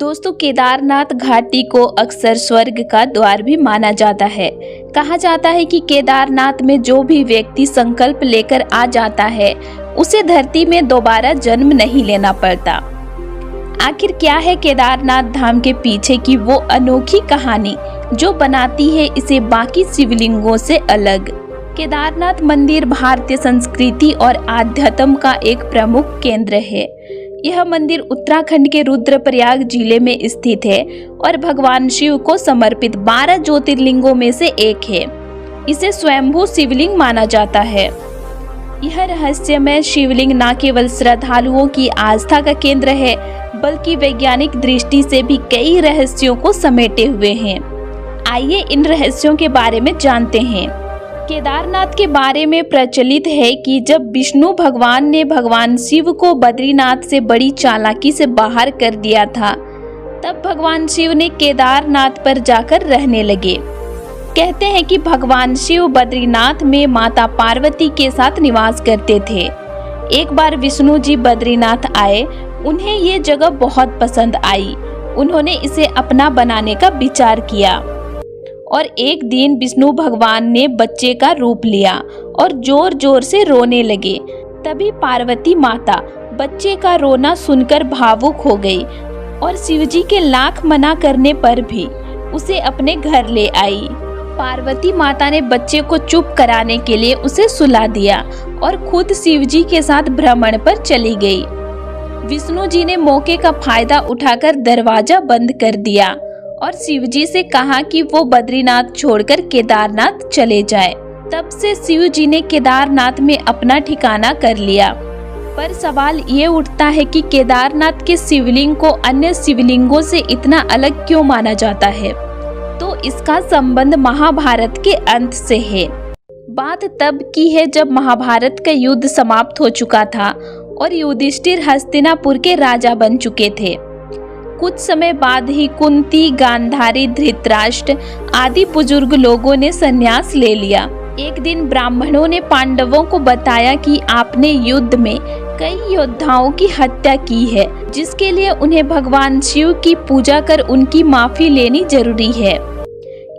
दोस्तों, केदारनाथ घाटी को अक्सर स्वर्ग का द्वार भी माना जाता है। कहा जाता है कि केदारनाथ में जो भी व्यक्ति संकल्प लेकर आ जाता है उसे धरती में दोबारा जन्म नहीं लेना पड़ता। आखिर क्या है केदारनाथ धाम के पीछे की वो अनोखी कहानी जो बनाती है इसे बाकी शिवलिंगों से अलग। केदारनाथ मंदिर भारतीय संस्कृति और आध्यात्म का एक प्रमुख केंद्र है। यह मंदिर उत्तराखंड के रुद्रप्रयाग जिले में स्थित है और भगवान शिव को समर्पित 12 ज्योतिर्लिंगों में से एक है। इसे स्वयंभू शिवलिंग माना जाता है। यह रहस्यमय शिवलिंग न केवल श्रद्धालुओं की आस्था का केंद्र है बल्कि वैज्ञानिक दृष्टि से भी कई रहस्यों को समेटे हुए हैं। आइए इन रहस्यों के बारे में जानते हैं। केदारनाथ के बारे में प्रचलित है कि जब विष्णु भगवान ने भगवान शिव को बद्रीनाथ से बड़ी चालाकी से बाहर कर दिया था, तब भगवान शिव ने केदारनाथ पर जाकर रहने लगे। कहते हैं कि भगवान शिव बद्रीनाथ में माता पार्वती के साथ निवास करते थे। एक बार विष्णु जी बद्रीनाथ आए, उन्हें ये जगह बहुत पसंद आई। उन्होंने इसे अपना बनाने का विचार किया और एक दिन विष्णु भगवान ने बच्चे का रूप लिया और जोर जोर से रोने लगे। तभी पार्वती माता बच्चे का रोना सुनकर भावुक हो गई और शिवजी के लाख मना करने पर भी उसे अपने घर ले आई। पार्वती माता ने बच्चे को चुप कराने के लिए उसे सुला दिया और खुद शिवजी के साथ भ्रमण पर चली गई। विष्णु जी ने मौके का फायदा उठाकर दरवाजा बंद कर दिया और शिवजी से कहा कि वो बद्रीनाथ छोड़कर केदारनाथ चले जाए। तब से शिव जी ने केदारनाथ में अपना ठिकाना कर लिया। पर सवाल ये उठता है कि केदारनाथ के शिवलिंग को अन्य शिवलिंगों से इतना अलग क्यों माना जाता है? तो इसका संबंध महाभारत के अंत से है। बात तब की है जब महाभारत का युद्ध समाप्त हो चुका था और युधिष्ठिर हस्तिनापुर के राजा बन चुके थे। कुछ समय बाद ही कुंती, गांधारी, धृतराष्ट्र आदि बुजुर्ग लोगों ने संन्यास ले लिया। एक दिन ब्राह्मणों ने पांडवों को बताया कि आपने युद्ध में कई योद्धाओं की हत्या की है, जिसके लिए उन्हें भगवान शिव की पूजा कर उनकी माफी लेनी जरूरी है।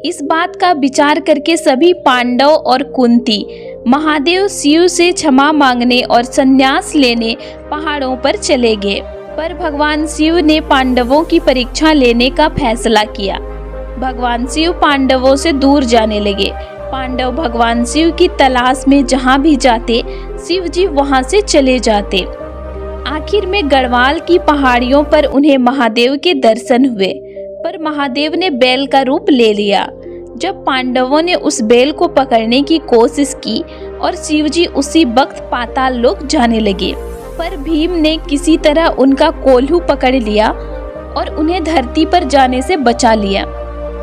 इस बात का विचार करके सभी पांडव और कुंती महादेव शिव से क्षमा मांगने और संन्यास लेने पहाड़ों पर चले गए। पर भगवान शिव ने पांडवों की परीक्षा लेने का फैसला किया। भगवान शिव पांडवों से दूर जाने लगे। पांडव भगवान शिव की तलाश में जहां भी जाते, शिव जी वहां से चले जाते। आखिर में गढ़वाल की पहाड़ियों पर उन्हें महादेव के दर्शन हुए, पर महादेव ने बैल का रूप ले लिया। जब पांडवों ने उस बैल को पकड़ने की कोशिश की और शिव जी उसी वक्त पाताल लोक जाने लगे, पर भीम ने किसी तरह उनका कोल्हू पकड़ लिया और उन्हें धरती पर जाने से बचा लिया।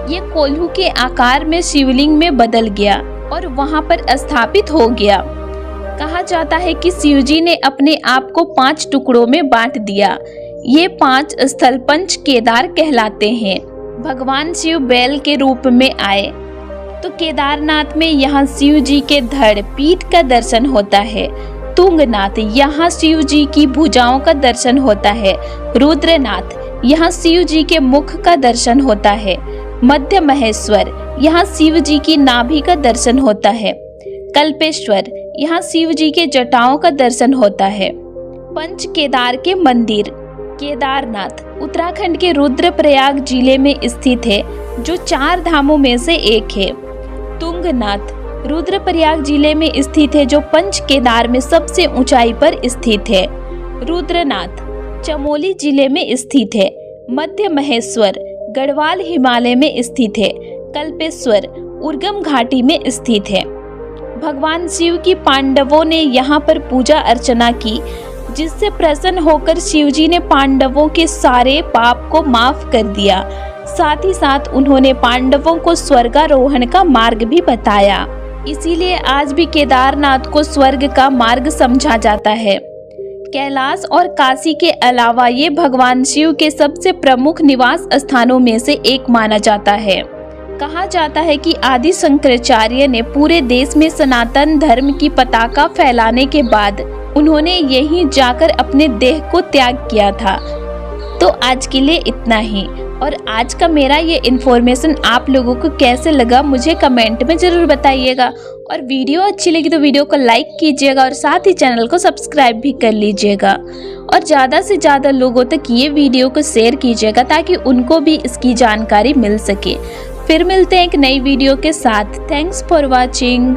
ये कोल्हू के आकार में शिवलिंग में बदल गया और वहां पर स्थापित हो गया। कहा जाता है कि शिवजी ने अपने आप को 5 टुकड़ों में बांट दिया। ये 5 स्थल पंच केदार कहलाते हैं। भगवान शिव बैल के रूप में आए तो केदारनाथ में यहाँ शिव जी के धड़ पीठ का दर्शन होता है। तुंगनाथ, यहाँ शिव जी की भुजाओं का दर्शन होता है। रुद्रनाथ, यहाँ शिव जी के मुख का दर्शन होता है। मध्य महेश्वर, यहाँ शिव जी की नाभि का दर्शन होता है। कल्पेश्वर, यहाँ शिव जी के जटाओं का दर्शन होता है। पंच केदार के मंदिर। केदारनाथ उत्तराखंड के रुद्रप्रयाग जिले में स्थित है, जो 4 धामों में से एक है। तुंगनाथ रुद्रप्रयाग जिले में स्थित है, जो पंच केदार में सबसे ऊंचाई पर स्थित है। रुद्रनाथ चमोली जिले में स्थित है। मध्य महेश्वर गढ़वाल हिमालय में स्थित है। कल्पेश्वर उर्गम घाटी में स्थित है। भगवान शिव की पांडवों ने यहाँ पर पूजा अर्चना की, जिससे प्रसन्न होकर शिवजी ने पांडवों के सारे पाप को माफ कर दिया। साथ ही साथ उन्होंने पांडवों को स्वर्गारोहण का मार्ग भी बताया। इसीलिए आज भी केदारनाथ को स्वर्ग का मार्ग समझा जाता है। कैलाश और काशी के अलावा ये भगवान शिव के सबसे प्रमुख निवास स्थानों में से एक माना जाता है। कहा जाता है कि आदि शंकराचार्य ने पूरे देश में सनातन धर्म की पताका फैलाने के बाद उन्होंने यहीं जाकर अपने देह को त्याग किया था। तो आज के लिए इतना ही। और आज का मेरा ये इन्फॉर्मेशन आप लोगों को कैसे लगा मुझे कमेंट में ज़रूर बताइएगा। और वीडियो अच्छी लगी तो वीडियो को लाइक कीजिएगा और साथ ही चैनल को सब्सक्राइब भी कर लीजिएगा। और ज़्यादा से ज़्यादा लोगों तक ये वीडियो को शेयर कीजिएगा ताकि उनको भी इसकी जानकारी मिल सके। फिर मिलते हैं एक नई वीडियो के साथ। Thanks for watching.